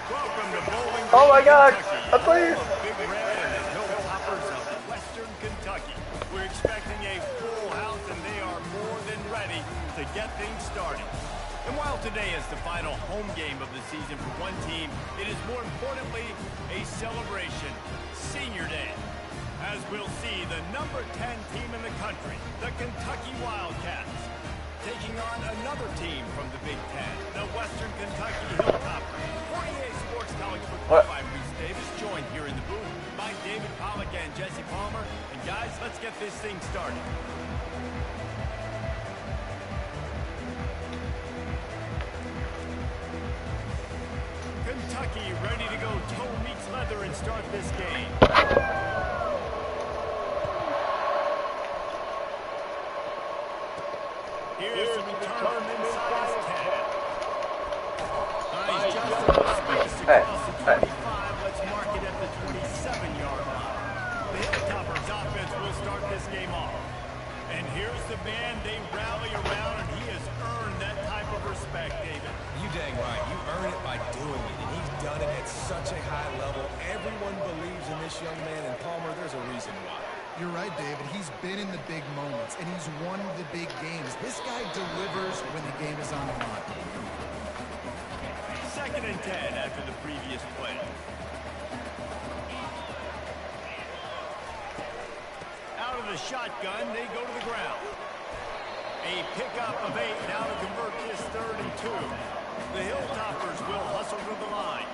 Welcome to Bowling Green, Oh my God! Kentucky. Please! Big Red and the Hilltoppers of Western Kentucky. We're expecting a full house, and they are more than ready to get things started. And while today is the final home game of the season for one team, it is more importantly a celebration, Senior Day. As we'll see, the number 10 team in the country, the Kentucky Wildcats, taking on another team from the Big Ten, the Western Kentucky Hilltoppers. 48 Sports College Football, I'm Reese Davis, joined here in the booth by David Pollack and Jesse Palmer. And guys, let's get this thing started. Kentucky ready to go toe meets leather and start this game. Here's the return inside his 10. Nice just enough space across the 25. Let's mark it at the 27-yard line. The Hilltoppers offense will start this game off. And here's the man they rally around, and he has earned that type of respect, David. You dang right. You earn it by doing it, and he's done it at such a high level. Everyone believes in this young man, and Palmer, there's a reason why. You're right, David. He's been in the big moments, and he's won the big games. This guy delivers when the game is on the line. 2nd and 10 after the previous play. Out of the shotgun, they go to the ground. A pickup of 8 now to convert this 3rd and 2. The Hilltoppers will hustle to the line.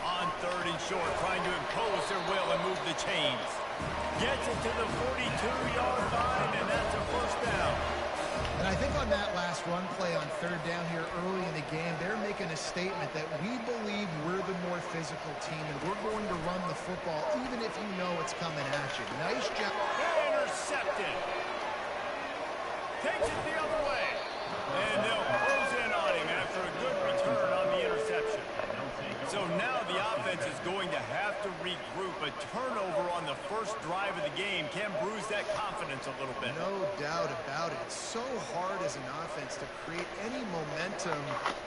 On 3rd and short, trying to impose their will and move the chains. Gets it to the 42-yard line, and that's a first down. And I think on that last run play on 3rd down here early in the game, they're making a statement that we believe we're the more physical team, and we're going to run the football even if you know it's coming at you. Nice job. Intercepted. Takes it the other way. And they'll close in on him after a good return on the interception. So now the offense is going to have to regroup. A turnover on the first drive of the game can bruise that confidence a little bit. No doubt about it. It's so hard as an offense to create any momentum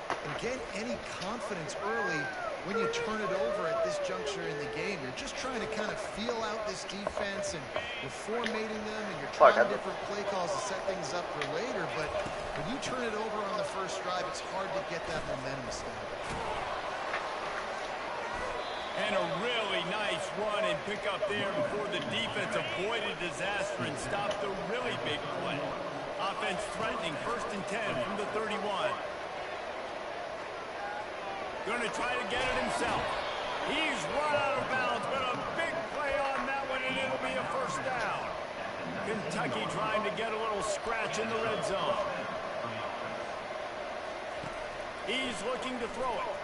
and get any confidence early when you turn it over at this juncture in the game. You're just trying to kind of feel out this defense, and you're formatting them, and you're trying different play calls to set things up for later. But when you turn it over on the first drive, it's hard to get that momentum established. And a really nice run and pick up there before the defense avoided disaster and stopped the really big play. Offense threatening 1st and 10 from the 31. Going to try to get it himself. He's run out of bounds, but a big play on that one, and it'll be a first down. Kentucky trying to get a little scratch in the red zone. He's looking to throw it.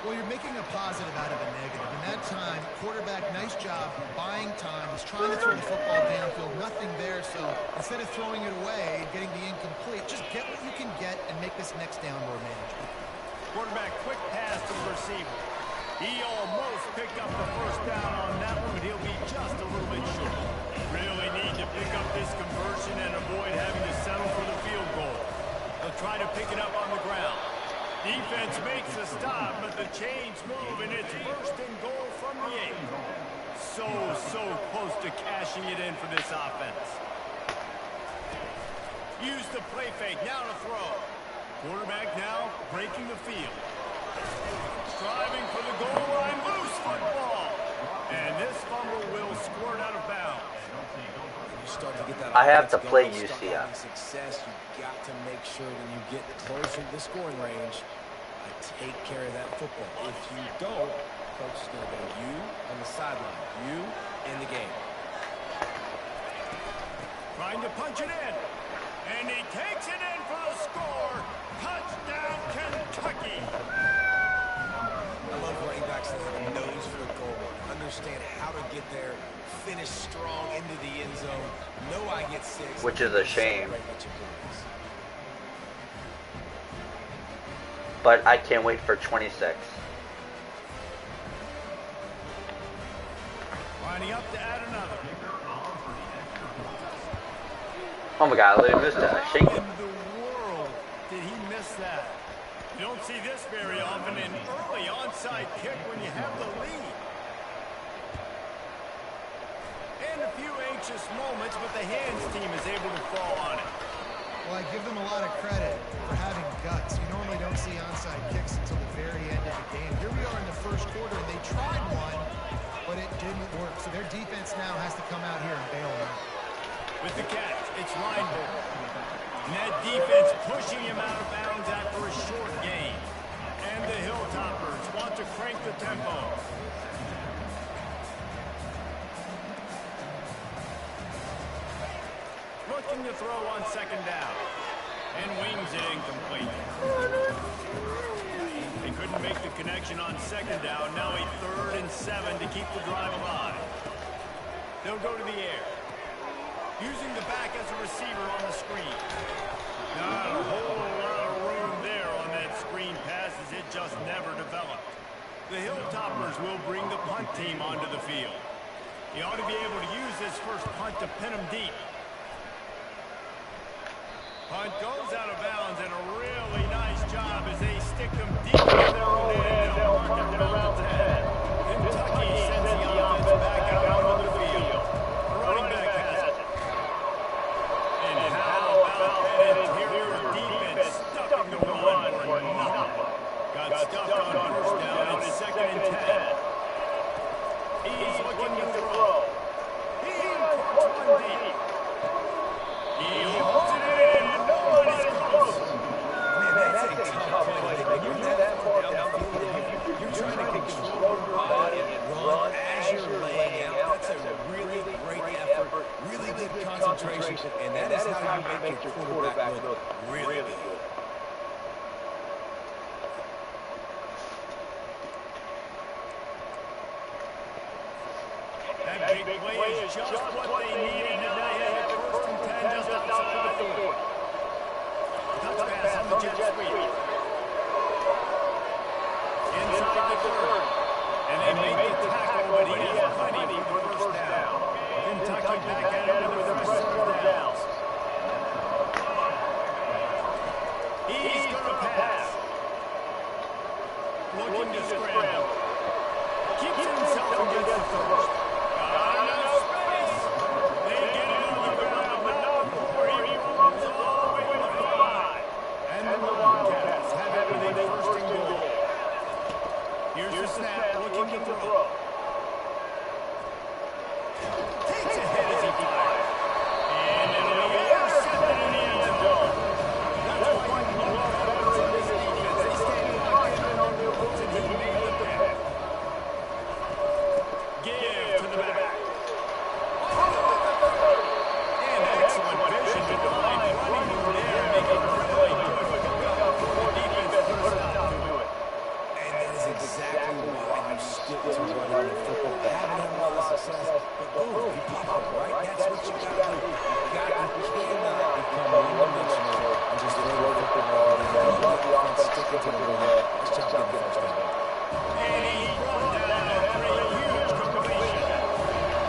Well, you're making a positive out of a negative. In that time, quarterback, nice job buying time. He's trying to throw the football downfield. Nothing there, so instead of throwing it away, getting the incomplete, just get what you can get and make this next down more manageable. Quarterback, quick pass to the receiver. He almost picked up the first down on that one, but he'll be just a little bit short. Really need to pick up this conversion and avoid having to settle for the field goal. They'll try to pick it up on the ground. Defense makes a stop, but the chains move, and it's 1st and goal from the 8. So close to cashing it in for this offense. Use the play fake, now to throw. Quarterback now breaking the field. Striving for the goal line, loose football. And this fumble will squirt out of bounds. You start to get that I have to play going, UCF. Success, you've got to make sure when you get closer to the scoring range, take care of that football. If you don't, coach is going to go you on the sideline, you in the game. Trying to punch it in. And he takes it in for the score. Touchdown, Kentucky. I love running backs that have a nose for the goal. Understand how to get there, finish strong into the end zone. Know I get 6. Which is a shame. But I can't wait for 26. Lining up to add another. Oh my God, I literally missed it. I shanked it. In the world You don't see this very often, an early onside kick when you have the lead. And a few anxious moments, but the hands team is able to fall on it. Well, I give them a lot of credit for having guts. You normally don't see onside kicks until the very end of the game. Here we are in the first quarter, and they tried one, but it didn't work. So their defense now has to come out here and bail them out. With the catch, it's Reinbold. And that defense pushing him out of bounds after a short gain. And the Hilltoppers want to crank the tempo. Looking to throw on second down. And wings it incomplete. They couldn't make the connection on second down. Now a 3rd and 7 to keep the drive alive. They'll go to the air. Using the back as a receiver on the screen. Not a whole lot of room there on that screen pass as it just never developed. The Hilltoppers will bring the punt team onto the field. He ought to be able to use this first punt to pin him deep. Punt goes out of bounds, and a really nice job as they stick them deep in their own end. They'll mark it around 10. Kentucky sends the offense back out onto the field. Running back has it. And how about that interior defense stuffing the run for nothing? Got stuffed on first down. It's 2nd and 10. He's looking to throw. He puts one deep. He holds it in. Nobody's close. Man, that's a tough play. You're that far down the field. You're trying to control your body and run as you're laying out. That's a really great effort, really good concentration, and that is how you make your quarterback look really good. That big play is just what they needed. Now they have it 1st and 10 just outside the 40. Touch pass on the jet sweep. Inside the 3rd. And they make the tackle, but he has plenty for the first down. Kentucky back at it with the fresh 4th downs. He's going to pass. Looking to scramble. Keeps himself against the first. Got enough space. They get it on the ground, but not before he runs all the way to the 5. And the Wildcats have it with a 1st and goal. Here's the snap, looking to throw. Takes a hit as he fires. And it'll be intercepted in the end zone. That's why you love veterans in this defense. They stand locked in on their roots, and he made the pick. Give to the back. And excellent vision to find running through there, making really good pickup before the defense put a stop to it. And that is exactly why you stick to running the football. They haven't had a lot of success, but boom, you pop up, right? That's what you got to do. You cannot become one-dimensional and just throw the football and then let the offense stick it to the run. Just chop down the first down. And he brought down after a huge completion.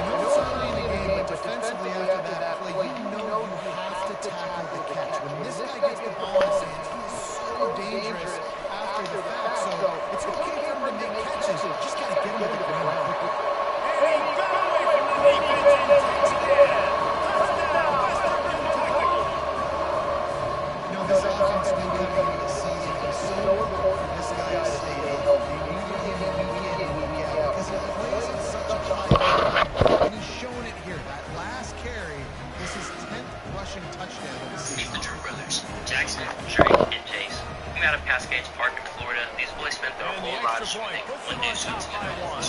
Notice early in the game, but defensively after that play, you know you have to tackle the catch. When this guy gets the ball in his hands, he is so dangerous after the fact. So it's okay for him to make catches. You just got to get him to the ground quickly. And he got away from the defense and takes it in. Touchdown, Western Kentucky. You know, this offense will be coming the season. It's so important for this guy to stay healthy. You need him week in and week out because he plays at such a high level. And he's showing it here. That last carry, this is 10th rushing touchdown of the Meet season. the Drew brothers, Jackson, Drake, and Chase. Come out of Cascades Park in Florida. These boys spent their And the whole lives extra point shooting puts one them on day top shoots by and one.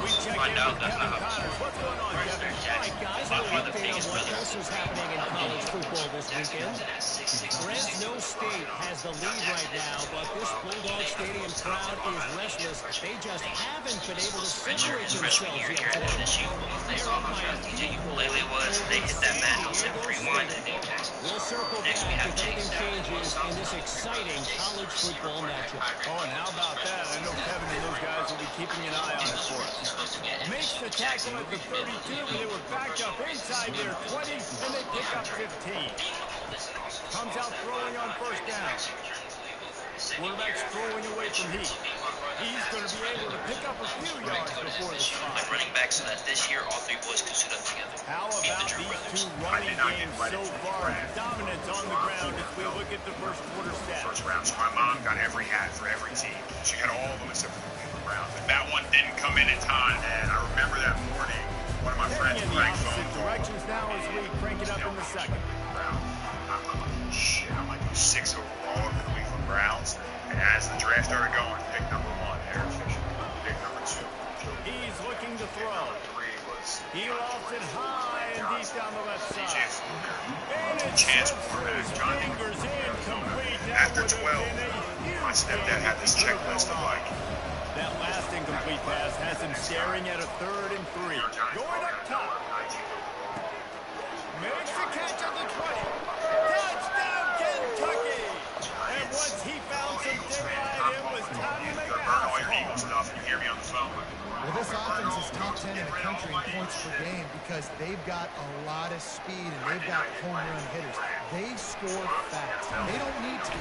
We check find in out with that's Kevin not how Connors. What's going on, First, Kevin? there's Jackson, Guys, by an far the update on biggest what brother. else is happening in college football this weekend. Fresno State has the lead right now, but this Bulldog Stadium crowd is restless. They just haven't been able to separate His freshman themselves year yet here at today. LSU, they saw how fast DJ Ukulele was. They hit that mat and said rewind to Dave Jackson. We'll circle Next, we back have if anything Chase changes in this exciting college football matchup. Oh, and how about that? I know Kevin and those guys will be keeping an eye on it for us. Makes the tackle at the 32, but they were backed up inside their 20, and they pick up 15. Comes out throwing on first down. Quarterback's throwing away from Heath. He's going to be able to pick up a few yards before the spot. Like running backs so that this year all three boys can suit up together. How about these two running games so far? Dominance on the ground as we look at the first quarter stats. First round. So my mom got every hat for every team. She had all of them except for the Cleveland Browns. And that one didn't come in time. And I remember that morning, one of my friends, in the Greg, opposite directions now as we crank it up in the second. I'm like 6 overall in the Cleveland Browns. And as the draft started going, pick number 1, Eric Fisher. Pick number 2, Joe. He's looking to throw. 3 was He lofts it high and deep down the left side. And it Chance slips through quarterback, his John. fingers incomplete. That After would 12, have been a huge my stepdad had this game. checklist of like, That last incomplete pass has him staring at a 3rd and 3. Going up top. Makes the catch at the 20. Touchdown, Kentucky! And once he found some daylight, it was time to make a house all your Eagle call. stuff, and you hear me on the phone. Well, this offense is top 10 in the country in points per game because they've got a lot of speed and they've got home run hitters. They score fast. They don't need to.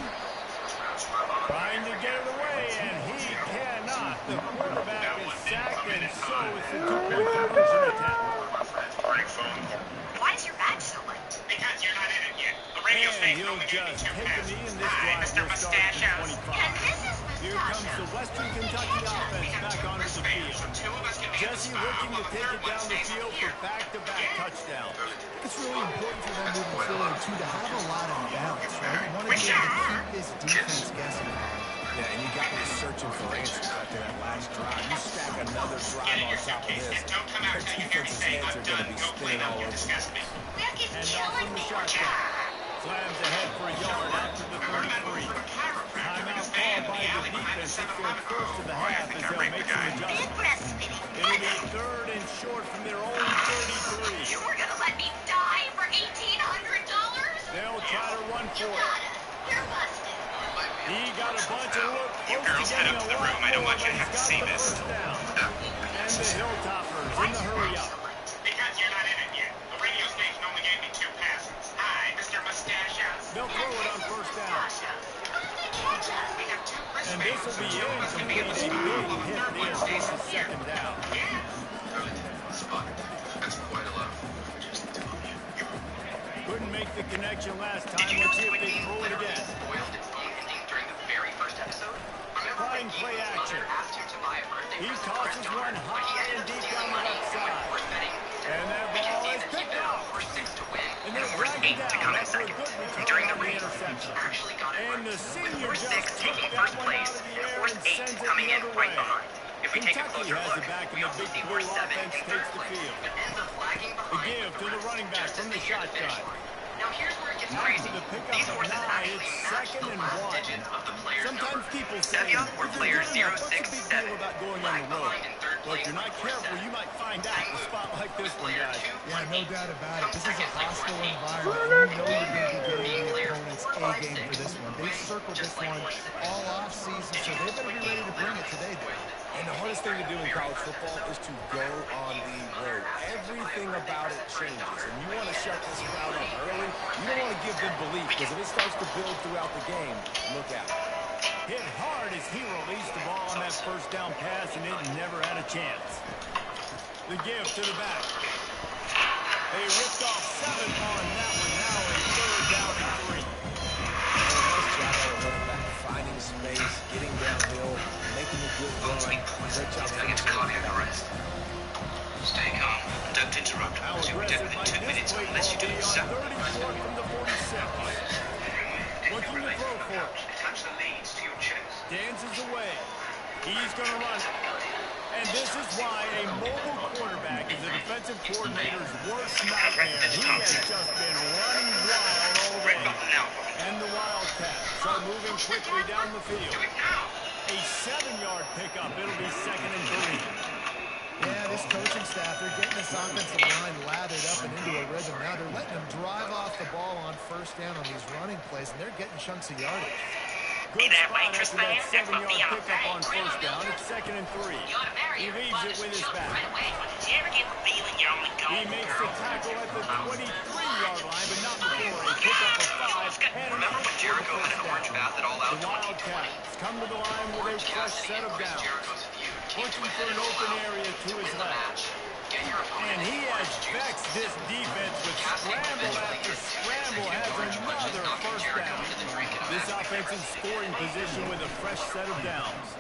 Trying to get it away, and he cannot. The quarterback is sacked, and so is the two-point conversion attempt. Greg phone call. Why is your badge so light? Because you're not in it yet. The radio And station he'll only gave me just 2 take a passes. knee in this Hi, drive. Mr. Will start at Mustache. And 25. this is Here comes the Western Kentucky offense back onto the field. Jesse looking to take it down the field for back-to-back touchdowns. It's really important for them moving forward, too, to have a lot of balance, right? You want to be able to keep this defense guessing. Yeah, and you got me searching for answers after that last drive. You stack another drive on top of this. Their defense's heads are going to be spinning all over. Wick is And off killing from the me. shotgun. Slams ahead for a yard after the 33. Timeout called by the defense. It's their first of the half as they'll make some Big adjustments. breastfeeding. It'll be 3rd and short from their own 33. You were gonna let me die for $1,800? They'll try to run You for it. gotta. You're busted. He got a bunch of look You girls head up to the room. I don't want you to have to see this. And the Hilltoppers in the hurry up. Because you're not in it yet. The radio station only gave me 2 passes. Hi, Mr. Mustache. They'll throw it on first down. We have 2 And this will be incomplete. A big hit there for the second down. That's quite a lot. Couldn't make the connection last time. Let's see if they throw it again. Boiled its phone ending during the very first episode? Trying play action. He tosses one high and deep down the left side. And that ball is picked off. And they're dragging down after a good return on the interception. And the senior just took that one out of the air and sends it the other way. Kentucky has it back, and the big blue offense takes the field. The give to the running back from the shotgun. Now here's where it gets After crazy. the pickup These of horses 9, actually it's match 2nd the and last 1. digits of the player's Sometimes number. people say, Sevion were if players you're good enough, what's the big 067. deal about going on Lag the road? behind in third Look, place you're not before careful, 7. you might find out in a spot like this one, Player guys. 2, Yeah, no doubt about it. This is a Second, like hostile 14. environment, and you know you're going to be getting the opponent's A game for this one. They've circled this one all off season, so they better be ready to bring it today, Dave. And the hardest thing to do in college football is to go on the road. Everything about it changes. And you want to shut this crowd up early. You don't want to give them belief, because if it starts to build throughout the game, look out. Hit hard as he released the ball on that first down pass, and it never had a chance. The give to the back. They ripped off 7 on that one now, and 3rd down and 3. Nice job by the running back, finding space, getting downhill, making a good run. Great job. Gotta get to cardiac arrest. Stay calm. Don't interrupt. How Resume aggressive tempo in might 2 this minutes play unless you ball do be it on so. 34 from the 46. Looking to throw for it. Attach the leads to your chest. Dances away. He's going to run it. And this is why a mobile quarterback is a defensive coordinator's worst nightmare. He has just been running wild all day. And the Wildcats are moving quickly down the field. A 7-yard pickup. It'll be 2nd and 3. Yeah, this coaching staff, they're getting this offensive line lathered up and into a rhythm. Now they're letting them drive off the ball on first down on these running plays, and they're getting chunks of yardage. Good spot after that 7-yard pickup on first down. It's 2nd and 3. He leaves it with his back. He makes the tackle at the 23-yard line, but not before a pickup of 5. And Remember when Jericho had an orange bath at All Out? The Wildcats come to the line with a fresh set of downs. Looking for an open area to his left. And he has vexed this defense with scramble after scramble, has another first down. This offensive scoring position with a fresh set of downs.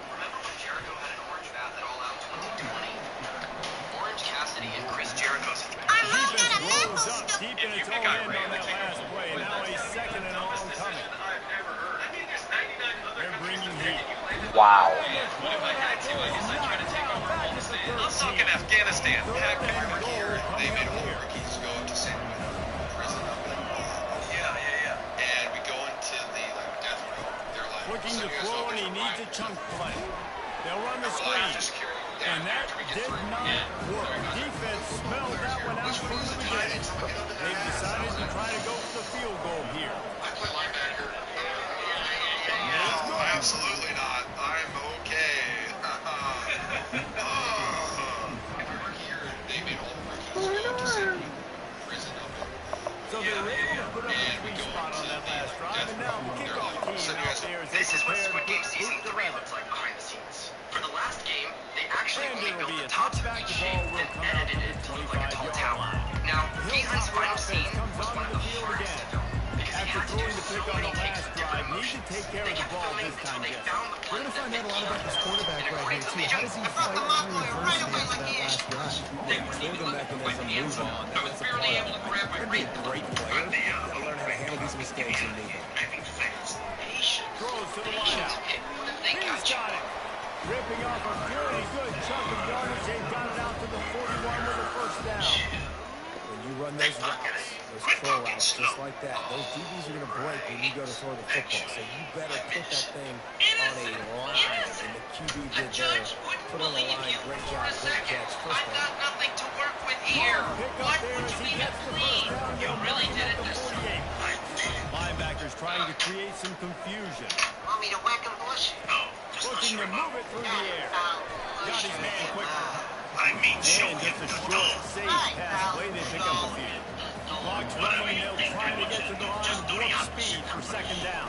Orange Cassidy and Chris Jericho's. Defense rolls up deep in its own end on that last play. Now a second and long coming. They're bringing heat. Wow. I'm talking Afghanistan. Heck, everybody here, they made all the rookies go to San Quentin prison up in yeah. And we go into the death row. They're like Looking to throw, and he needs a chunk play. They'll run the screen. And that did not work. Defense smelled that one out from the beginning. They've decided to try to go for the field goal here. I play linebacker. No, absolutely not. I'm okay. If we were here, they made all the rookies go to San Quentin prison up in So they were able to put up a sweet spot on that last drive, and now the kickoff team out there is This is what prepared Squid to Game put Season boot to 3 leather. looks like behind the scenes. For the last game, they actually And only it'll built be the a tops of touchback. each The shape ball will and come out edited to it the to look like a tall 25-yard tower. line. Now, Hilltop Behin's final offense scene comes was one onto of the the field hardest again. to film because they After had to do throwing the so pick on many the takes last with drive, different need to motions. take care They of the kept ball filming this until time, they Jesse. found the We're play going to that find out a fit lot about this quarterback in right here, accordance too. with How does he fight through adversity after that last drive? They build a mechanism, move on. That's a part of it. You're going to be a great player. You got to learn how to handle these mistakes and move on. Throws to the wideout. He's got it. Ripping off a pretty good chunk of yardage. They got it out to the 41 with a first down. When you run those routes, those curl routes, just like that, those DBs are going to break when you go to throw the football. So you better put that thing on a line. And the QB did there. Put it on the line. Great job. Great catch. First down. nothing to work with here. Pick up there as he gets the first down. You really did it The this 48. Linebackers trying to create some confusion. Want me to whack him, Bush? Looking to move it through the air. Got his man quickly. I mean, show And him just a the short, safe pass play. They pick up the field. Clock's running. They'll try to get to the line. Warp speed for second down.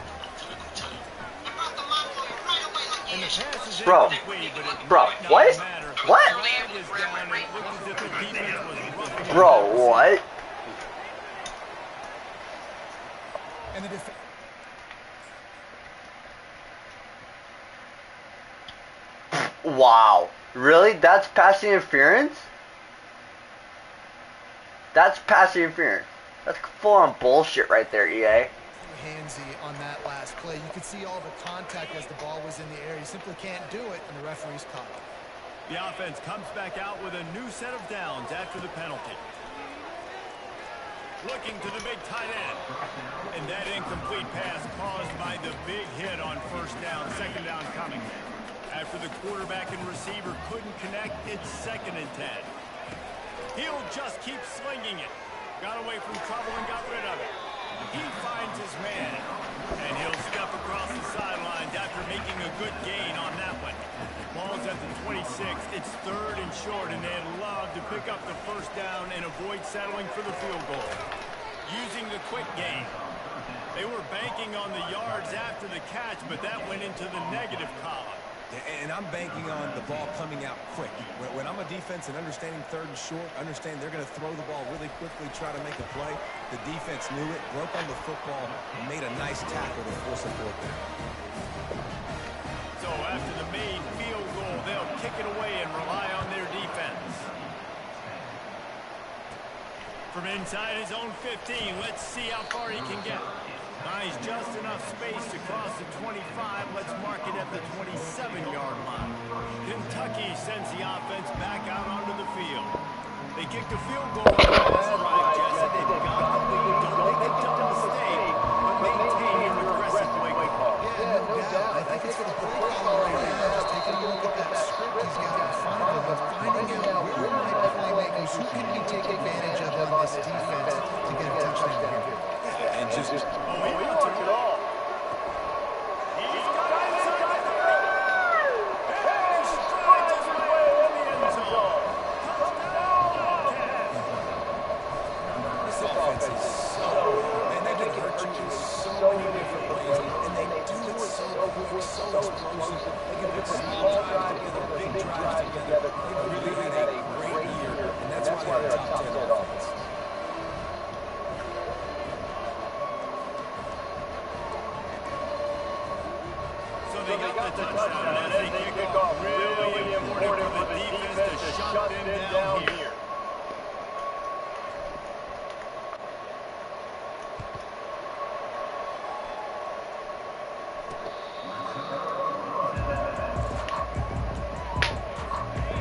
And the pass is Bro. incomplete, but it Bro, might not what? matter. What? The flag is down, and it looks as if the defense was roughing it. Bro, what? And the defense. Wow. Really? That's passing interference? That's passing interference. That's full-on bullshit right there, EA. Handsy on that last play. You could see all the contact as the ball was in the air. You simply can't do it, and the referee's caught it. The offense comes back out with a new set of downs after the penalty. Looking to the big tight end. And that incomplete pass caused by the big hit on first down, second down coming. After the quarterback and receiver couldn't connect, it's 2nd and 10. He'll just keep slinging it. Got away from trouble and got rid of it. He finds his man, and he'll step across the sidelines after making a good gain on that one. Ball's at the 26. It's 3rd and short, and they'd love to pick up the first down and avoid settling for the field goal. Using the quick game. They were banking on the yards after the catch, but that went into the negative column. And I'm banking on the ball coming out quick. When I'm a defense and understanding 3rd and short, understand they're going to throw the ball really quickly, try to make a play. The defense knew it, broke on the football, and made a nice tackle to force a fourth down. So after the made field goal, they'll kick it away and rely on their defense. From inside his own 15, let's see how far he can get. Nice, just enough space to cross the 25. Let's mark it at the 27-yard line. Kentucky sends the offense back out onto the field. They kicked a field goal on the last drive, Jesse. They've got the lead. Don't make a dumb mistake, but maintain an aggressive play call. Yeah, no doubt. I think it's for the play caller right now. Just taking a look at that script he's got in front of him and finding out where are my playmakers, who can he take advantage of on this defense to get a touchdown here. And just Oh, he wants it all. He's got it inside the 30. And he strides his way into the end zone. Touchdown, Wildcats. this offense is so... Man, they're getting explosive. They can put small drives together, big drives together. They really had a great year, and that's why they're a top 10 offense. So they got the touchdown as they kick off. Really important for the defense to shut them down here.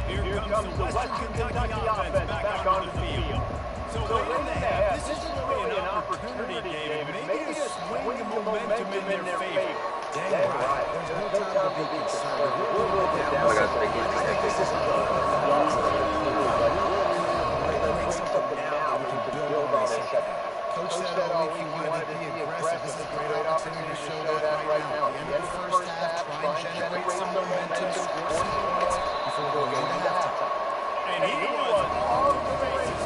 Here comes the Western Kentucky offense back onto the field. So late in the half, this is really an opportunity, David, maybe to swing the momentum in their favor. Dang right. There's no time to be concerned. We'll look at that. I got the big game. This is something now we can build on this. Coach said all week he wanted to be aggressive. This is a great opportunity to show that right now. At the end of the first half, try and generate some momentum, score some points before we go into halftime. And he was all the races.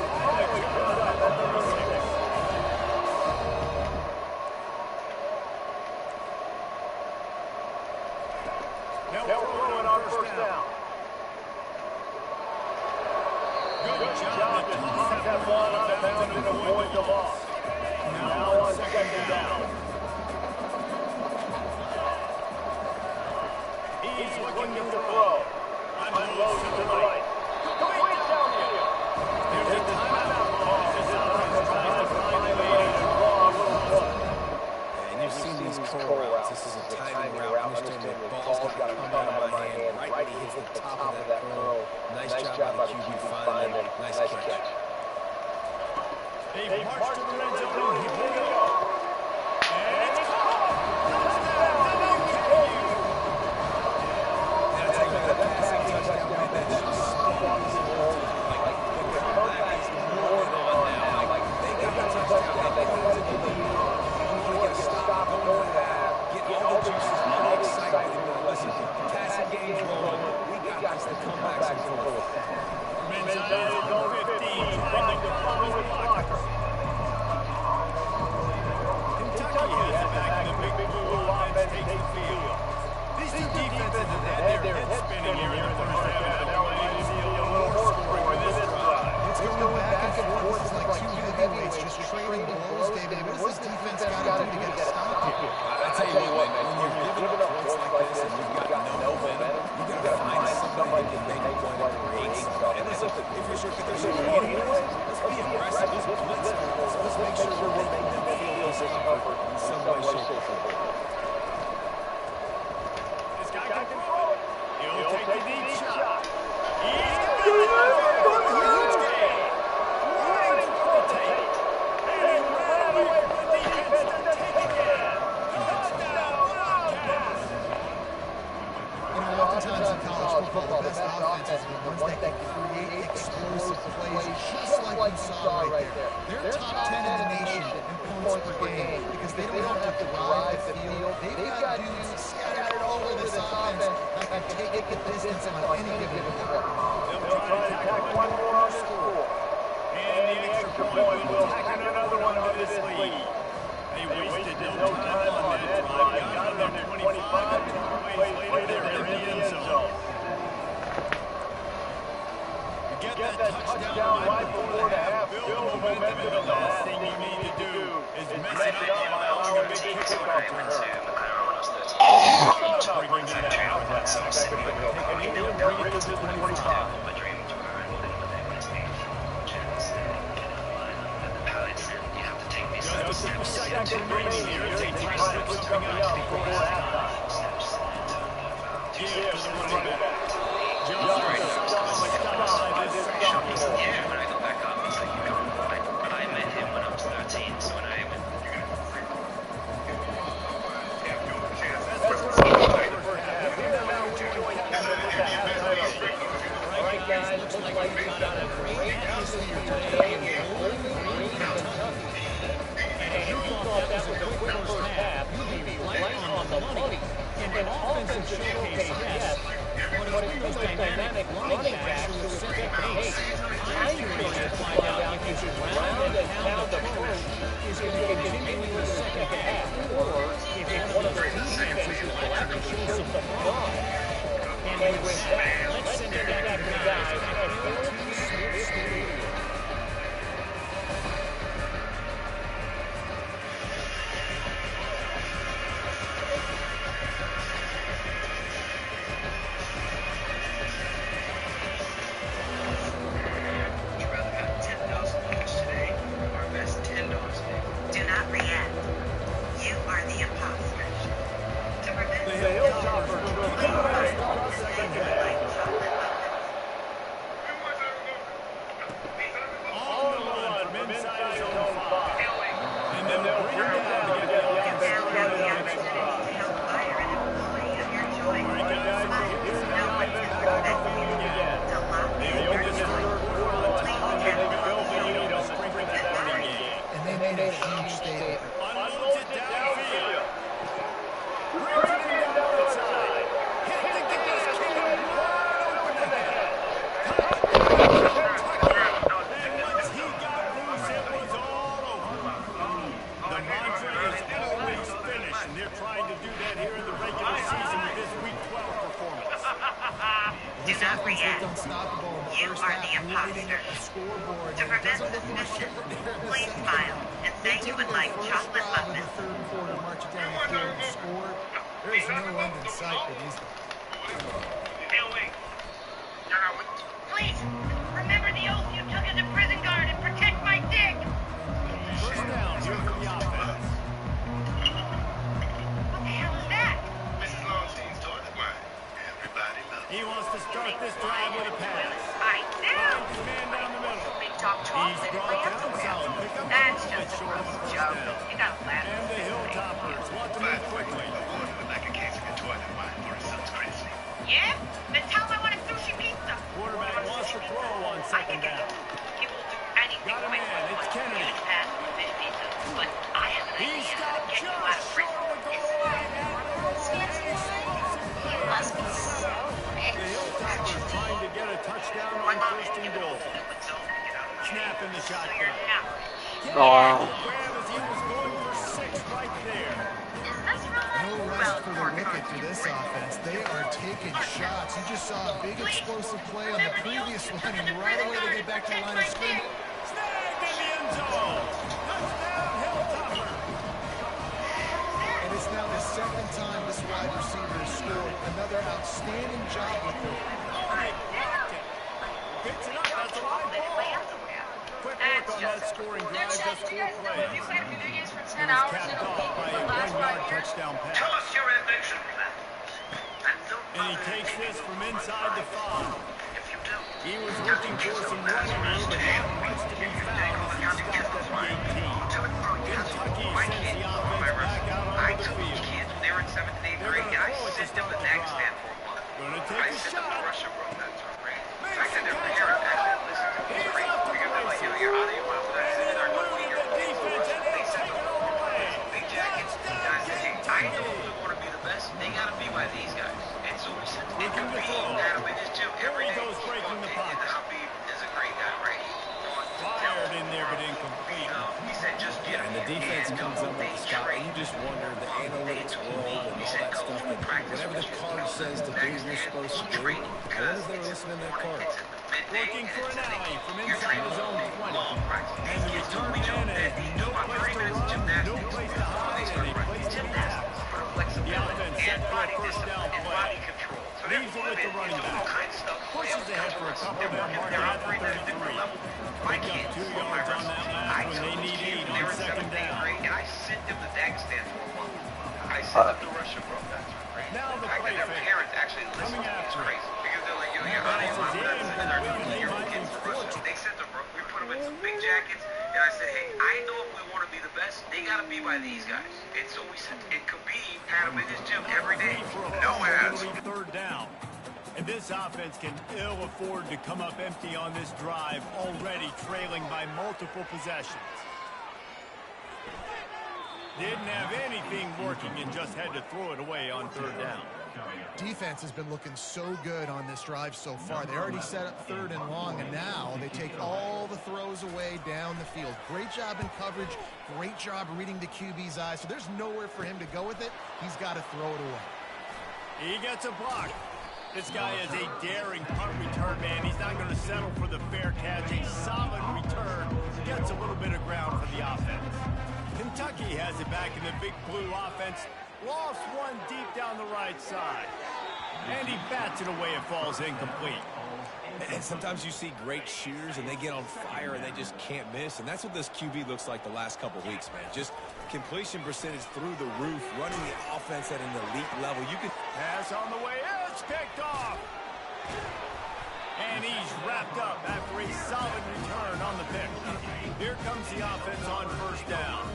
Now we're throwing our first down. Good job to toss that ball out of bounds and avoid the loss. Now on second down. He's looking to throw. Unloads to the right. Complete downfield. There's a timeout call. This offense tries to find a way to draw a little play. And you've seen these curl routes. This is a timing route. Understand the ball's got to come out of my hand right when he hits the top of that curl. Nice job by the QB finding him. Nice catch. They march to the red zone. Here we go. And it's caught. Touchdown. That's a passing touchdown. That just spawns in the like the comeback is more than on now. Like they got a touchdown. They got to the lead. You want to stop going to half. Get all the juices all excited. Listen, passing game's rolling. We got this to come back and forth. Mendoza is on 15, trying to follow his blocker. Kentucky has it back in the big blue offense takes the field. These two defenses have had their heads spinning here in the first half. Now we need to see a little more scoring with this drive. It's going back and forth. It's like two heavyweights just trading blows, David. What does this defense got to do to get a stop here? I tell you what, man, when you're giving up points like this and you've got no momentum, you got to find somebody that can make a play to create stuff. And listen, if you're getting let's be aggressive. Let's blitz. Let's make sure we're making them feel discomfort in some way, shape, or form. This guy can throw it. He'll take the deep shot. He's going to huge game. Running for the take. And he ran away from the defense to take again. Touchdown, Wildcats. You know, oftentimes in college football, the best offenses are the ones that can create explosive plays, just like you saw right there. They're top 10 in the nation in points per game because they don't have to drive the field. They've got dudes scattered all over this offense that can take the distance on any given play. They'll try to tack one more on the score. And the extra point will tack another one to this lead. They wasted no time on that drive. Got them to 25. Later, they're in the end zone. You get that touchdown right before the half. Build momentum, and the last thing you need to do is mess it up by allowing a big kickoff return. Bring it down. Bring it to the 25. Just a second remaining here. They try to put something up before halftime. Give to the running back. Just on this Yeah, when I go back up, it's like, I met him when I was 13, so when I went, All right, guys, looks like we've got a great atmosphere today in Bowling Green, Kentucky. And if you thought that was a quick first half, you'd be right on the money. In an offensive showcase, yes, but it's those dynamic running backs who set the pace. I'm curious to find out if this round and pound approach is going to continue in the second half, or if one of their defenses will actually show some Let's send it back to the guys. Would you rather have 10,000 cash today or invest $10 today? Do not react. You are the imposter. To prevent The Hilltoppers will be ready for the second half. On the run from inside zone 5. And then they'll bring it down to get the offense started on its drive. help hire an employee of your choice. All right, guys, so here's the offense back on the field again. To lock They in opened your this third choice. quarter on top, and they built the lead on the strength of that running game. And they made a huge statement. Unloads it downfield. Brings it in down the side. Hit the gas can wide open ahead. And once he got loose, it was all over. The mantra is always finish, and they're trying to do that here in the regular season with this Week 12 performance. Do not react. Unstoppable in the You first are half, the leading imposter. the scoreboard. To and it prevent doesn't look much suspicion, different there in the please second smile half. and say you would like chocolate drive in muffins. the third quarter, march it down the field and score. There's no end in sight for these guys. Please, remember the oath you took as a prison guard and protect my dick. First down here for the offense. What the hell is that? Mrs. Longstein's toilet wine. Everybody loves He wants to start this drive with a pass. I do. Finds his man down the middle. Big talk He's chocolate in my brought down underwear. solid pickup. That's but just a short of a first joke. down. You gotta laugh. And the Hilltoppers want to move quickly. like a case of your toilet wine for a son's crazy. Yeah? Then tell him I want a sushi pizza. Quarterback wants to throw on I second think down. he will do anything Got a quick. man. It's Kennedy. Huge pass for fish pizza. But I have an He idea stopped to get you just out of short prison. of the goal line. He must be so The Hilltoppers trying to get a touchdown on first and goal. Snap in the shotgun. Oh. Grab as he was going for 6 right there. Is this No real? rest for the wicked for this offense. They are taking shots. You just saw a big explosive play on the previous one, and right away they get back to the line of scrimmage. Snagged in the end zone. Touchdown, Hilltopper. And it's now the second time this wide receiver has scored. Another outstanding job with them. Picks it up. That's a live ball. Quick work on that scoring drive. Just 4 plays. He was capped off by a 1-yard touchdown pass. us your eviction plan. And he takes this from inside the 5. If you do, He was looking for some running room, but not much to be found as he stopped at the 18. Kentucky sends the offense back out I onto the took field. kids when they were in 7th and 8th grade, and I sent them to Nag Stand for a while. Gonna I take a sent them to shot. Russia Road that third grade. In fact, their parents actually listened to me great because they're like, you're out of your mind. But I said, they're going to your They said, Big Jackets, and I said, hey, I know we want to be the best. They got to be by these guys. And so we sent them to be Adam in his gym every day. Goes breaking the pocket. And Habib is a great guy, right? Fired in there, but incomplete. He said, just get him. And the defense comes up with the stop, and you just wonder the analytics world and all that stuff. That whatever the card says to do, you're supposed to do. I wonder if they were listening to that card. Working for an alley from inside his own 20. And the return man has no place to run, no place to hide, and a place to be tackled. The offense set for a first down play. Leaves it with the running back. Pushes ahead for a couple there, marking at the 33. Pick up 2 yards on that last when they need 8 on second down. And I sent them to Dagestan for a while. I sent them to Russia Road. That's great. Now the In fact, play their fake. parents actually listened to me. It's crazy. Because they're like, you're out of your mind. We're not sending our kids to Russia. They sent them, we put them in some big jackets. And I said, hey, I know if we want to be the best, they got to be by these guys. And so we sent, and Khabib had them in his gym every day. No ass. Third down. And this offense can ill afford to come up empty on this drive, already trailing by multiple possessions. Didn't have anything working and just had to throw it away on third down. Defense has been looking so good on this drive so far. They already set up 3rd and long, and now they take all the throws away down the field. Great job in coverage. Great job reading the QB's eyes. So there's nowhere for him to go with it. He's got to throw it away. He gets a block. This guy is a daring punt return man. He's not going to settle for the fair catch. A solid return gets a little bit of ground for the offense. Kentucky has it back in the Big Blue offense. Lost one deep down the right side. And he bats it away. It falls incomplete. And sometimes you see great shooters, and they get on fire, and they just can't miss. And that's what this QB looks like the last couple weeks, man. Just completion percentage through the roof, running the offense at an elite level. You can pass on the way. It's picked off. And he's wrapped up after a solid return on the pick. Here comes the offense on first down.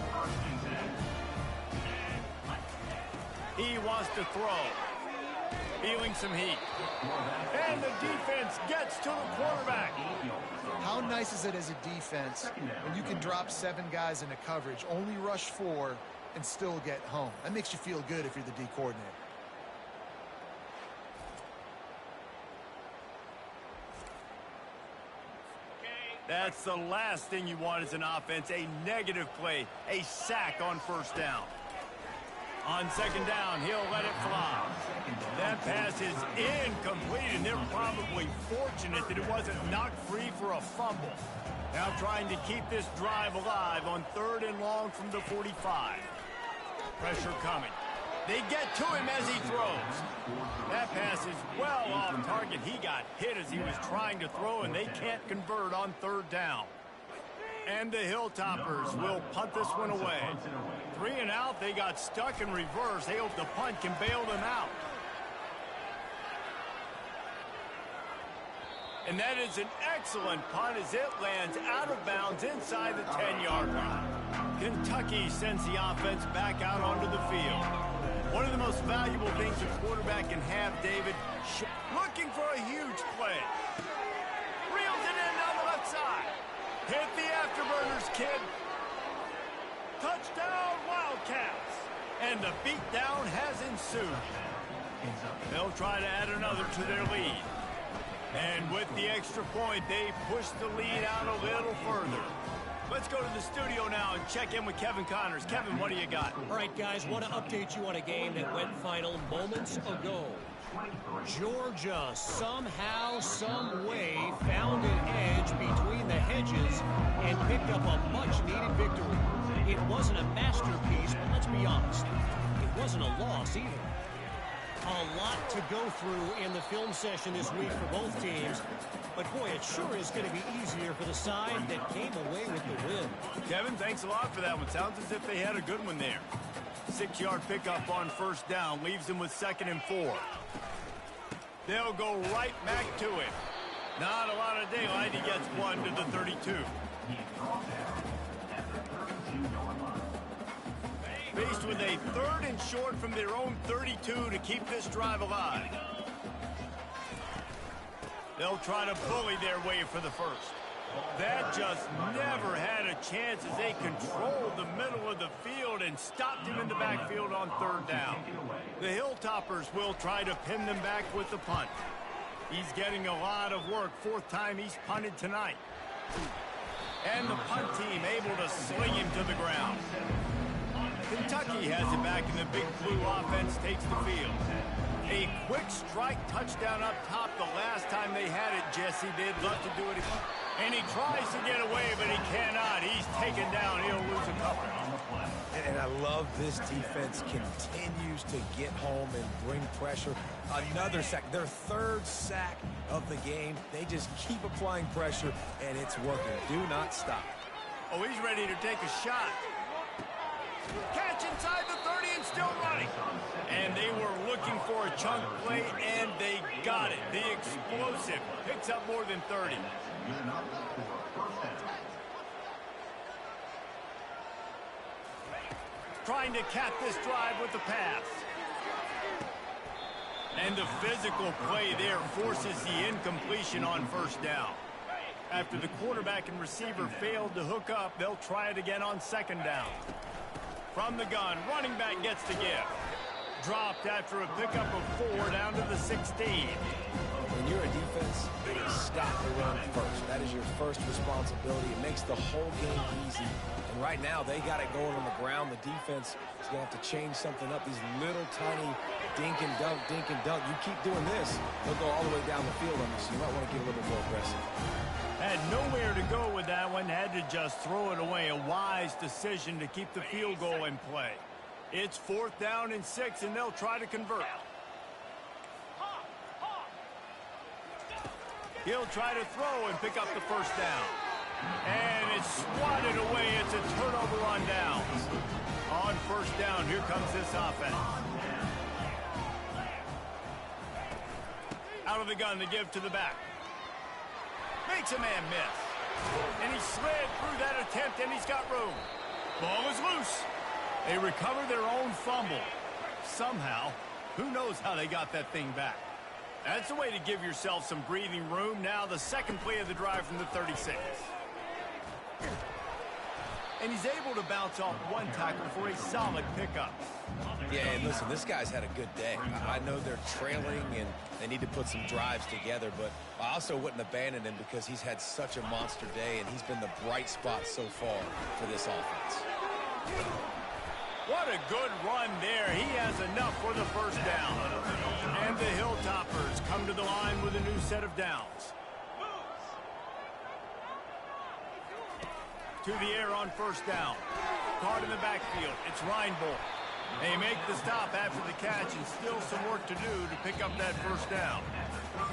He wants to throw. Feeling some heat. And the defense gets to the quarterback. How nice is it as a defense when you can drop 7 guys into coverage, only rush 4, and still get home? That makes you feel good if you're the D coordinator. That's the last thing you want as an offense, a negative play, a sack on first down. On second down, he'll let it fly. That pass is incomplete, and they're probably fortunate that it wasn't knocked free for a fumble. Now trying to keep this drive alive on 3rd and long from the 45. Pressure coming. They get to him as he throws. That pass is well off target. He got hit as he was trying to throw, and they can't convert on 3rd down. And the Hilltoppers will punt this one away. 3 and out, they got stuck in reverse. They hope the punt can bail them out. And that is an excellent punt as it lands out of bounds inside the 10-yard line. Kentucky sends the offense back out onto the field. One of the most valuable things a quarterback can have, David, looking for a huge play. Reels it in on the left side. Hit the afterburners, kid. Touchdown, Wildcats. And the beatdown has ensued. They'll try to add another to their lead. And with the extra point, they push the lead out a little further. Let's go to the studio now and check in with Kevin Connors. Kevin, what do you got? All right, guys, want to update you on a game that went final moments ago. Georgia somehow, some way found an edge between the hedges and picked up a much-needed victory. It wasn't a masterpiece, but let's be honest, it wasn't a loss either. A lot to go through in the film session this week for both teams, but boy, it sure is going to be easier for the side that came away with the win. Kevin, thanks a lot for that one. Sounds as if they had a good one there. 6-yard pickup on first down leaves them with 2nd and 4. They'll go right back to it. Not a lot of daylight. He gets one to the 32. Faced with a 3rd and short from their own 32 to keep this drive alive. They'll try to bully their way for the first. That just never had a chance as they controlled the middle of the field and stopped him in the backfield on 3rd down. The Hilltoppers will try to pin them back with the punt. He's getting a lot of work. 4th time he's punted tonight. And the punt team able to sling him to the ground. Kentucky has it back, and the Big Blue offense takes the field. A quick strike touchdown up top the last time they had it, Jesse. They'd love to do it again. And he tries to get away, but he cannot. He's taken down. He'll lose a couple. And I love this defense continues to get home and bring pressure. Another sack, their 3rd sack of the game. They just keep applying pressure, and it's working. Do not stop. Oh, he's ready to take a shot. Catch inside the 30 and still running. And they were looking for a chunk play, and they got it. The explosive picks up more than 30. Trying to cap this drive with the pass. And the physical play there forces the incompletion on first down. After the quarterback and receiver failed to hook up, they'll try it again on 2nd down. From the gun, running back gets to give. Dropped after a pickup of 4 down to the 16. When you're a defense, it is stop the run first. That is your first responsibility. It makes the whole game easy. And right now, they got it going on the ground. The defense is going to have to change something up. These little tiny dink and dunk, dink and dunk. You keep doing this, they'll go all the way down the field on you, so you might want to get a little bit more aggressive. Had nowhere to go with that one. Had to just throw it away. A wise decision to keep the field goal in play. It's 4th down and 6, and they'll try to convert. He'll try to throw and pick up the first down. And it's swatted away. It's a turnover on downs. On first down, here comes this offense. Out of the gun to give to the back. Makes a man miss. And he slid through that attempt, and he's got room. Ball is loose. They recover their own fumble. Somehow, who knows how they got that thing back. That's a way to give yourself some breathing room. Now the second play of the drive from the 36. And he's able to bounce off one tackle for a solid pickup. Yeah, and listen, this guy's had a good day. I know they're trailing and they need to put some drives together, but I also wouldn't abandon him because he's had such a monster day and he's been the bright spot so far for this offense. What a good run there. He has enough for the first down. And the Hilltoppers come to the line with a new set of downs. To the air on first down. Caught in the backfield. It's Reinbold. They make the stop after the catch and still some work to do to pick up that first down.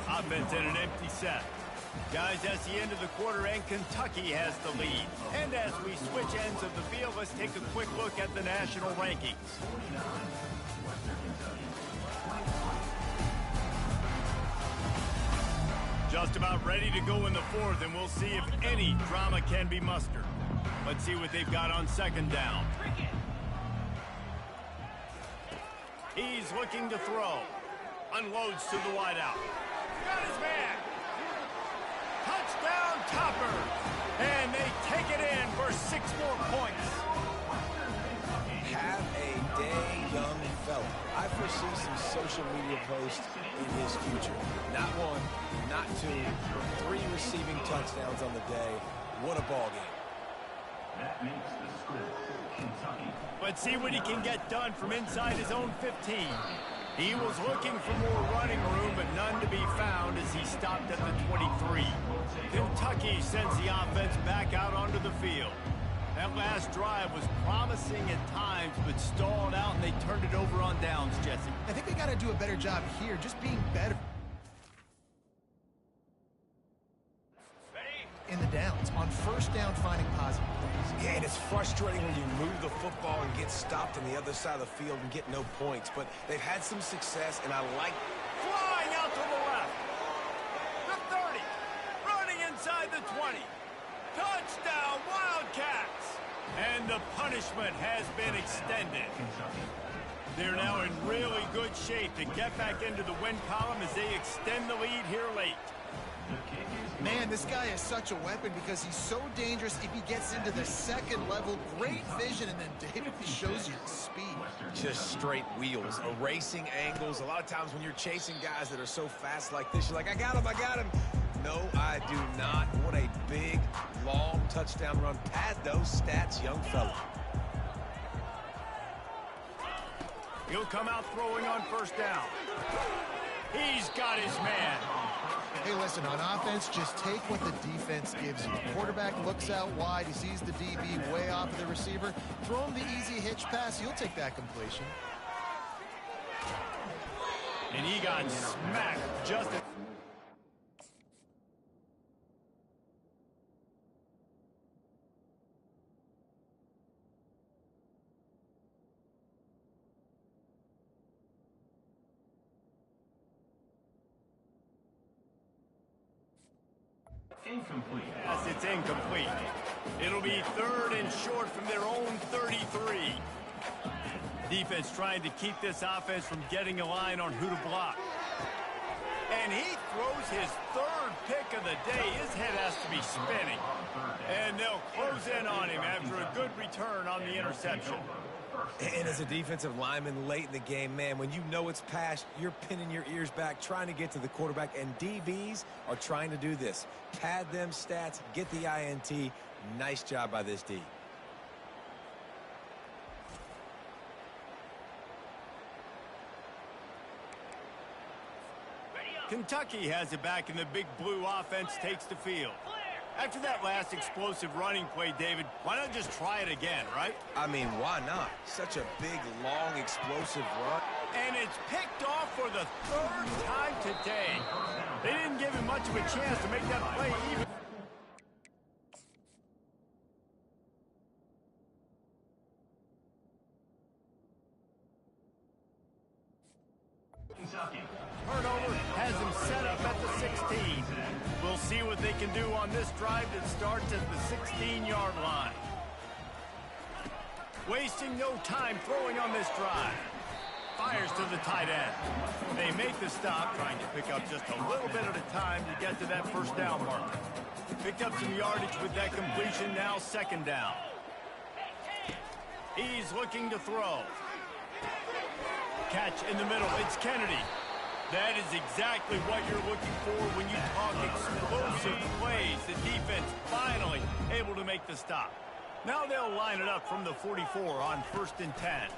Offense in an empty set. Guys, that's the end of the quarter, and Kentucky has the lead. And as we switch ends of the field, let's take a quick look at the national rankings. Just about ready to go in the 4th, and we'll see if any drama can be mustered. Let's see what they've got on second down. He's looking to throw. Unloads to the wideout. Got his man. Touchdown, Toppers. And they take it in for 6 more points. Have a day, young fella. I foresee some social media posts in his future. Not 1, not 2, 3 receiving touchdowns on the day. What a ball game. That makes the score Kentucky. Let's see what he can get done from inside his own 15. He was looking for more running room, but none to be found as he stopped at the 23. Kentucky sends the offense back out onto the field. That last drive was promising at times, but stalled out, and they turned it over on downs, Jesse. I think they got to do a better job here, just being better in the downs, on first down, finding positive plays. Yeah, and it's frustrating when you move the football and get stopped on the other side of the field and get no points. But they've had some success, and I like... Flying out to the left. The 30. Running inside the 20. Touchdown, Wildcats. And the punishment has been extended. They're now in really good shape to get back into the win column as they extend the lead here late. Man, this guy is such a weapon because he's so dangerous if he gets into the second level. Great vision, and then David shows you the speed. Just straight wheels, erasing angles. A lot of times when you're chasing guys that are so fast like this, you're like, I got him, I got him. No, I do not. What a big, long touchdown run. Pad those stats, young fella. He'll come out throwing on first down. He's got his man. Hey, listen, on offense, just take what the defense gives you. The quarterback looks out wide. He sees the DB way off of the receiver. Throw him the easy hitch pass. You'll take that completion. And he got smacked just at... Incomplete. Yes, it's incomplete. It'll be 3rd and short from their own 33. Defense trying to keep this offense from getting a line on who to block. And he throws his third pick of the day. His head has to be spinning. And they'll close in on him after a good return on the interception. And as a defensive lineman late in the game, man, when you know it's past, you're pinning your ears back, trying to get to the quarterback, and DBs are trying to do this. Pad them stats, get the INT. Nice job by this D. Kentucky has it back, and the big blue offense takes the field. After that last explosive running play, David, why not just try it again, right? I mean, why not? Such a big, long, explosive run. And it's picked off for the third time today. They didn't give him much of a chance to make that play even. Turnover has him set up at the 16. We'll see what they can do on this drive that starts at the 16-yard line. Wasting no time throwing on this drive. Fires to the tight end. They make the stop, trying to pick up just a little bit at a time to get to that first down marker. Picked up some yardage with that completion, now second down. He's looking to throw. Catch in the middle, it's Kennedy. That is exactly what you're looking for when you talk explosive plays. The defense finally able to make the stop. Now they'll line it up from the 44 on 1st and 10.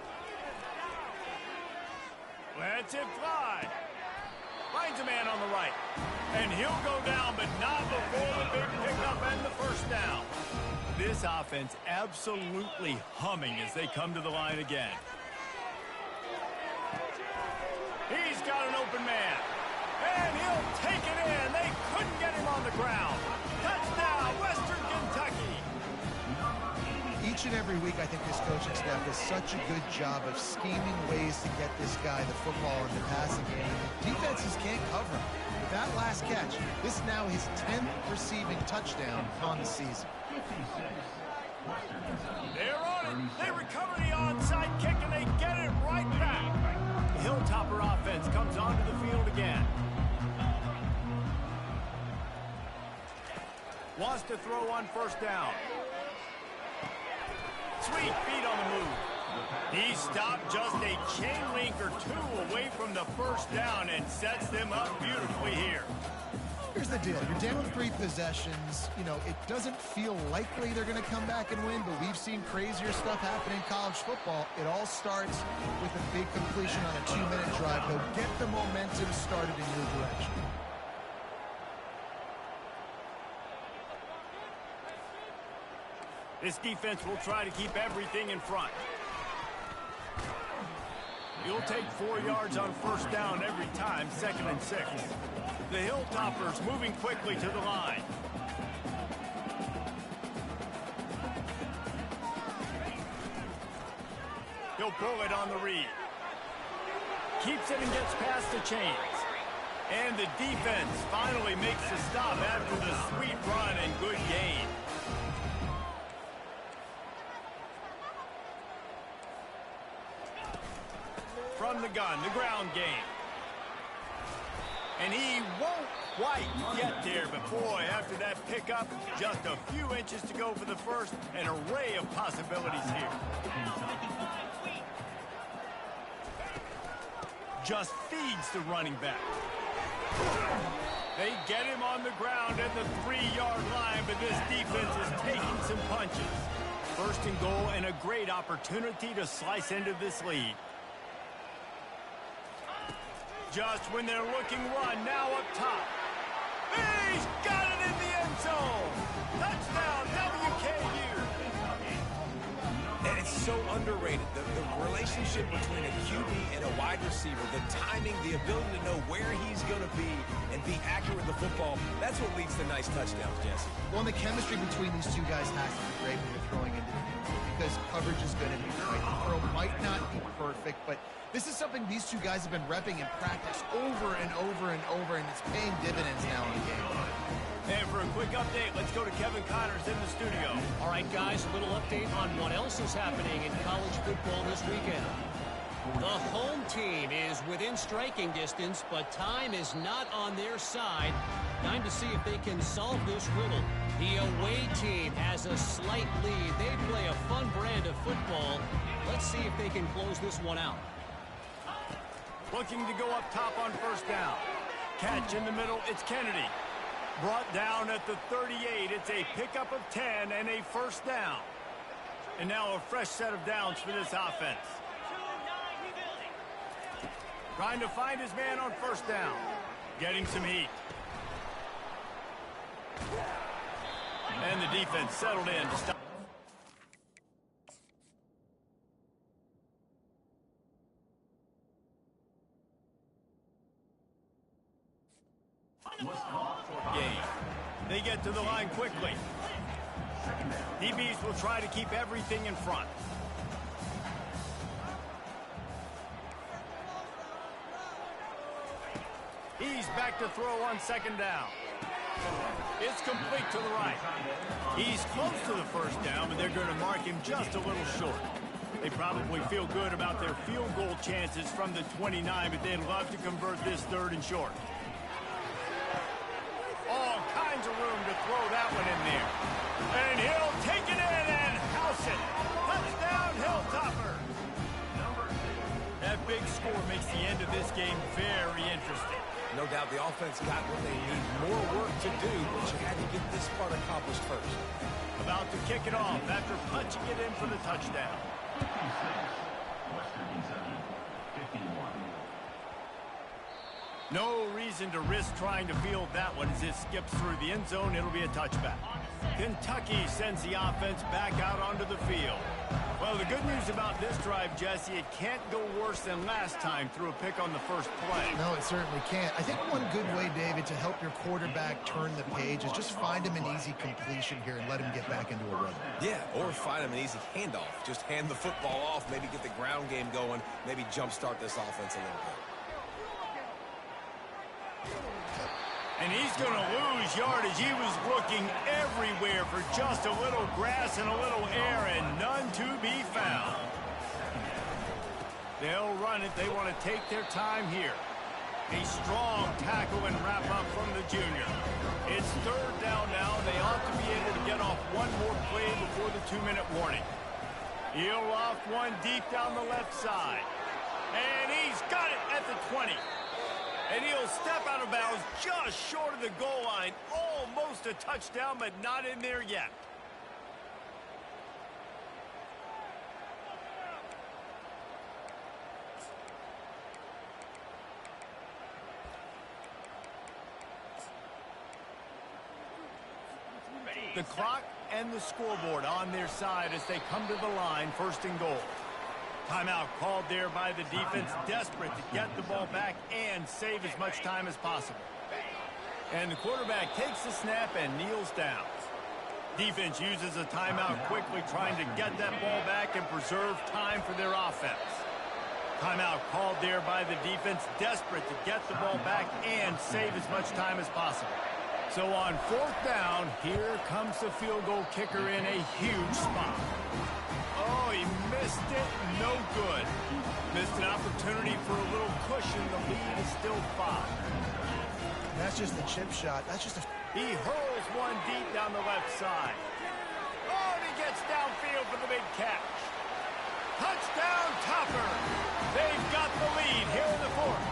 Lets it fly. Finds a man on the right. And he'll go down, but not before the big pickup and the first down. This offense absolutely humming as they come to the line again. He's got an open man. And he'll take it in. They couldn't get him on the ground. Touchdown, Western Kentucky. Each and every week, I think this coaching staff does such a good job of scheming ways to get this guy the football in the passing game. Defenses can't cover him. With that last catch, this is now his 10th receiving touchdown on the season. They're on it. They recover the onside kick, and they get it right back. The Hilltopper offense comes onto the field again. Wants to throw on first down. Sweet feet on the move. He stopped just a chain link or two away from the first down and sets them up beautifully here. Here's the deal. You're down 3 possessions. You know, it doesn't feel likely they're going to come back and win, but we've seen crazier stuff happen in college football. It all starts with a big completion on a 2-minute drive. They'll get the momentum started in your direction. This defense will try to keep everything in front. You'll take 4 yards on first down every time, 2nd and 6. The Hilltoppers moving quickly to the line. He'll pull it on the read. Keeps it and gets past the chains. And the defense finally makes the stop after the sweet run and good gain. From the gun, the ground game. And he won't quite get there, but boy, after that pickup, just a few inches to go for the first, an array of possibilities here. Just feeds the running back. They get him on the ground at the 3-yard line, but this defense is taking some punches. 1st and goal and a great opportunity to slice into this lead. Just when they're looking run, now up top. He's got it in the end zone. Touchdown, WKU. And it's so underrated. The relationship between a QB and a wide receiver, the timing, the ability to know where he's going to be and be accurate with the football, that's what leads to nice touchdowns, Jesse. Well, and the chemistry between these two guys has to be great when you're throwing into the field because coverage is going to be right. The throw might not be perfect, but this is something these two guys have been repping in practice over and over and over, and it's paying dividends now in the game. And for a quick update, let's go to Kevin Connors in the studio. All right, guys, a little update on what else is happening in college football this weekend. The home team is within striking distance, but time is not on their side. Time to see if they can solve this riddle. The away team has a slight lead. They play a fun brand of football. Let's see if they can close this one out. Looking to go up top on first down. Catch in the middle, it's Kennedy. Brought down at the 38. It's a pickup of 10 and a first down. And now a fresh set of downs for this offense. Trying to find his man on first down. Getting some heat. And the defense settled in to stop. Game. They get to the line quickly. DBs will try to keep everything in front. He's back to throw on second down. It's complete to the right. He's close to the first down, but they're going to mark him just a little short. They probably feel good about their field goal chances from the 29, but they'd love to convert this third and short. All kinds of room to throw that one in there. And he'll take it in and house it. Touchdown, Hilltopper. That big score makes the end of this game very interesting. No doubt the offense got what they need. More work to do, but you had to get this part accomplished first. About to kick it off after punching it in for the touchdown. Western Kentucky, 51. No reason to risk trying to field that one as it skips through the end zone. It'll be a touchback. Kentucky sends the offense back out onto the field. Well, the good news about this drive, Jesse, it can't go worse than last time through a pick on the first play. No, it certainly can't. I think one good way, David, to help your quarterback turn the page is just find him an easy completion here and let him get back into a rhythm. Yeah, or find him an easy handoff. Just hand the football off, maybe get the ground game going, maybe jumpstart this offense a little bit. And he's going to lose yardage. He was looking everywhere for just a little grass and a little air, and none to be found. They'll run it. They want to take their time here. A strong tackle and wrap up from the junior. It's third down now. They ought to be able to get off one more play before the 2-minute warning. He'll off one deep down the left side. And he's got it at the 20. And he'll step out of bounds just short of the goal line. Almost a touchdown, but not in there yet. The clock and the scoreboard on their side as they come to the line, first and goal. Timeout called there by the defense, desperate to get the ball back and save as much time as possible. And the quarterback takes the snap and kneels down. Defense uses a timeout quickly, trying to get that ball back and preserve time for their offense. Timeout called there by the defense, desperate to get the ball back and save as much time as possible. So on fourth down, here comes the field goal kicker in a huge spot. Oh, he missed it. No good. Missed an opportunity for a little cushion. The lead is still 5. That's just the chip shot. That's just a... He hurls one deep down the left side. Oh, and he gets downfield for the big catch. Touchdown, Topper. They've got the lead here in the fourth.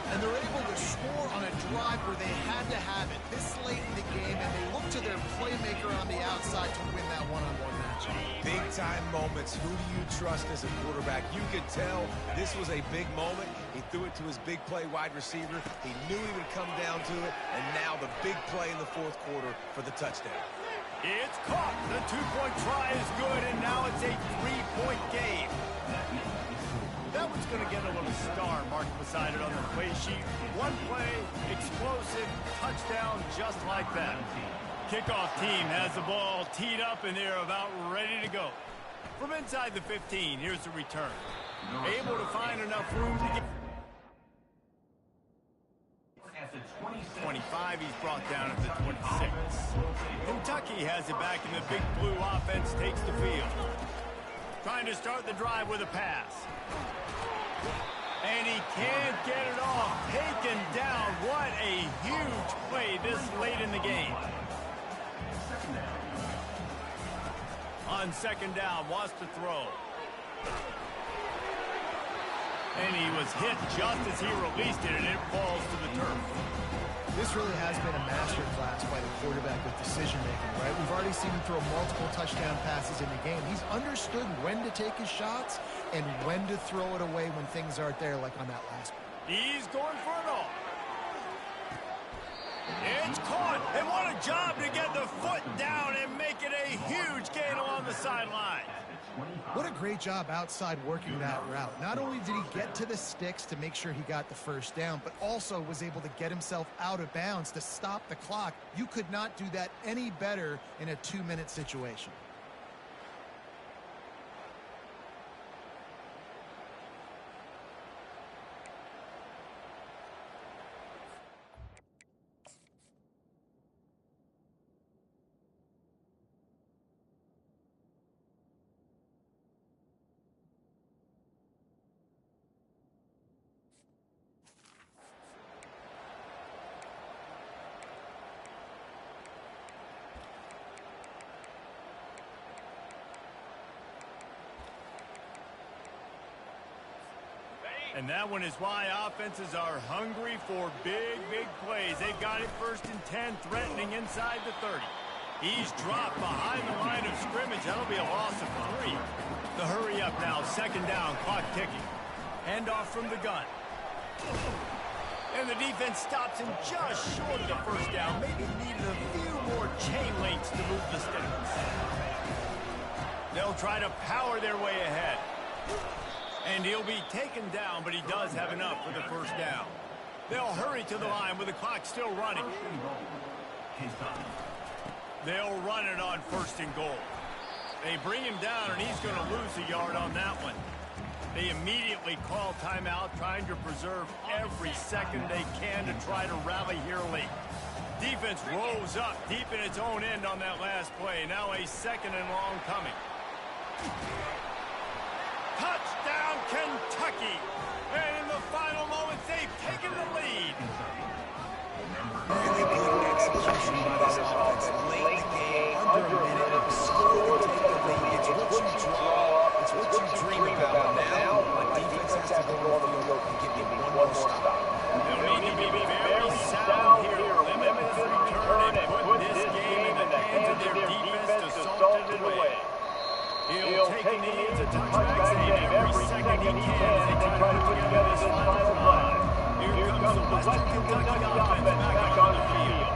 And they're able to score on a drive where they had to have it this late in the game, and they look to their playmaker on the outside to win that one-on-one matchup. Big-time moments. Who do you trust as a quarterback? You could tell this was a big moment. He threw it to his big play wide receiver. He knew he would come down to it, and now the big play in the fourth quarter for the touchdown. It's caught. The 2-point try is good, and now it's a 3-point game. That one's going to get a little star marked beside it on the play sheet. One play, explosive, touchdown, just like that. Kickoff team has the ball teed up, and they're about ready to go. From inside the 15, here's the return. Able to find enough room to get... At the 25, he's brought down at the 26. Kentucky has it back, and the big blue offense takes the field. Trying to start the drive with a pass. And he can't get it off. Taken down. What a huge play this late in the game. On second down, wants to throw. And he was hit just as he released it, and it falls to the turf. This really has been a masterclass by the quarterback with decision-making, right? We've already seen him throw multiple touchdown passes in the game. He's understood when to take his shots and when to throw it away when things aren't there, like on that last one. He's going for it all. It's caught, and what a job to get the foot down and make it a huge gain along the sideline. What a great job outside working that route. Not only did he get to the sticks to make sure he got the first down, but also was able to get himself out of bounds to stop the clock. You could not do that any better in a 2-minute situation. And that one is why offenses are hungry for big, big plays. They've got it 1st and 10, threatening inside the 30. He's dropped behind the line of scrimmage. That'll be a loss of 3. The hurry up now, second down, clock ticking. Handoff from the gun. And the defense stops him just short of the first down. Maybe needed a few more chain links to move the sticks. They'll try to power their way ahead. And he'll be taken down, but he does have enough for the first down. They'll hurry to the line with the clock still running. They'll run it on 1st and goal. They bring him down, and he's going to lose a yard on that one. They immediately call timeout, trying to preserve every second they can to try to rally here late. Defense rolls up deep in its own end on that last play. Now a 2nd and long coming. Touchdown, Kentucky! And in the final moments, they've taken the lead. Really good execution by this offense. Late in the game, under a minute, score to take the lead. It's what you draw. It's what you dream about. Now, my defense has to go on the field and give me one more stop. They'll need to be very sound here. Limit this return and put this game in the hands of their defense to salt it away. He'll take the knees and touchback save every second he can as they try to put together this final drive. Here comes the Western Kentucky offense back on the field.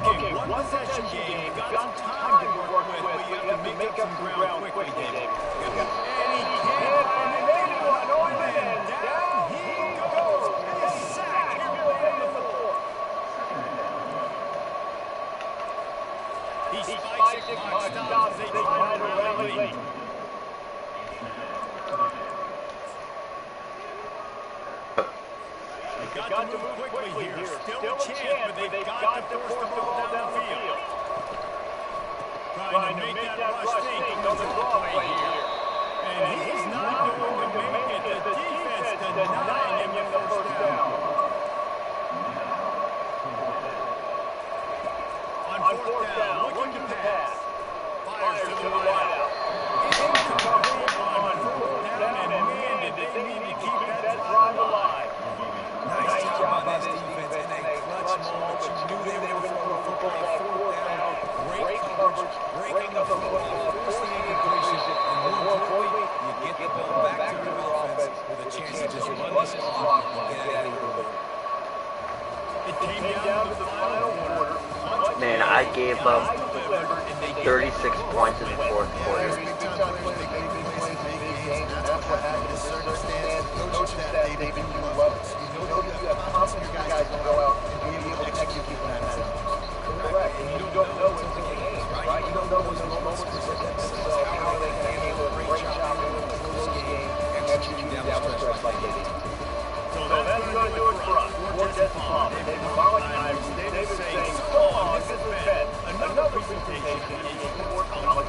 Okay, one possession game. Got some time to work with, but you have to make up some ground quickly, David. And he can't find the big one. And down he goes. A sack here in the 4th. He spikes it, clock stops. They try to rally. Got to move quickly here. Still a chance, but they've got to force the ball down the field. Trying to make that rush stink on the draw play here. And he's not going to make it. The defense denying him the first down. On 4th down, looking to pass. Fires to the wideout. Incomplete on 4th down, and man, did they need to keep that drive alive. Nice job by this defense in a clutch moment. You knew they were going to throw the football 4th down. Great coverage, breaking the football, forcing the incompletion, and more importantly, you get the ball back to your offense with a chance to just run this clock and get out of here. It came down to the final quarter. Man, I gave up 36 points in the 4th quarter. That's what happened in circumstance. Coaches that they do love it. You know you have confidence your guys will go out and be able to execute on that. Correct. And you don't know what's the game, right? You don't know when the moments present themselves, how they can handle a great job in the close game and execute down the stretch like they did. So that's going to do it for us. We're Jesse Palmer, David Mollick, David saying, so long, this has been another presentation of Eagle Sports College